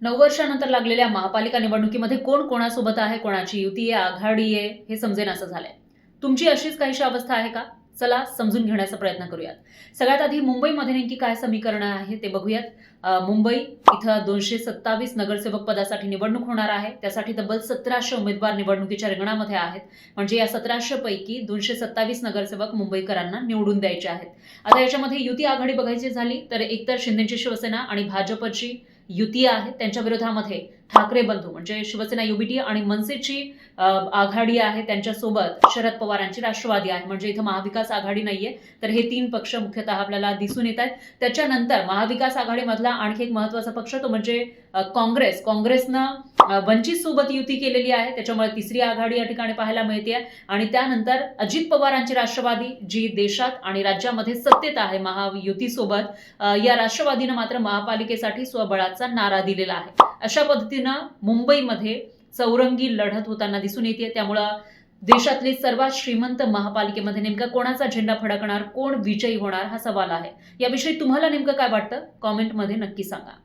9 वर्षानंतर लागलेल्या महापालिका निवडणुकीमध्ये कोण कोणासोबत आहे, कोणाची युती आहे, आघाडी आहे, हे समजेनासं झालंय. तुमची अशीच काहीशी अवस्था आहे का? चला समजून घेण्याचा प्रयत्न करूयात. सगळ्यात आधी मुंबईमध्ये नेमकी काय समीकरणं आहे ते बघूयात. मुंबई इथं 227 नगरसेवक पदासाठी निवडणूक होणार आहे. त्यासाठी तब्बल 1700 उमेदवार निवडणुकीच्या रिंगणामध्ये आहेत. म्हणजे या 1700 पैकी 227 नगरसेवक मुंबईकरांना निवडून द्यायचे आहेत. आता याच्यामध्ये युती आघाडी बघायची झाली तर एकतर शिंदेची शिवसेना आणि भाजपची युती आहे. त्यांच्या विरोधामध्ये ठाकरे बंधू म्हणजे शिवसेना युबीटी आणि मनसेची आघाडी आहे. त्यांच्यासोबत शरद पवारांची राष्ट्रवादी आहे. म्हणजे इथं महाविकास आघाडी नाहीये. तर हे 3 पक्ष मुख्यतः आपल्याला दिसून येत आहेत. त्याच्यानंतर महाविकास आघाडीमधला आणखी एक महत्त्वाचा पक्ष तो म्हणजे काँग्रेसनं वंचित सोबत युती केलेली आहे. त्याच्यामुळे तिसरी आघाडी या ठिकाणी पाहायला मिळते. आणि त्यानंतर अजित पवारांची राष्ट्रवादी जी देशात आणि राज्यामध्ये सत्तेत आहे महायुतीसोबत, या राष्ट्रवादीनं मात्र महापालिकेसाठी स्वबळाचा नारा दिलेला आहे. अशा पद्धतीनं मुंबईमध्ये चौरंगी लढत होताना दिसून येते. त्यामुळं देशातली सर्वात श्रीमंत महापालिकेमध्ये नेमका कोणाचा झेंडा फडकणार, कोण विजयी होणार हा सवाल आहे. याविषयी तुम्हाला नेमकं काय वाटतं? कॉमेंटमध्ये नक्की सांगा.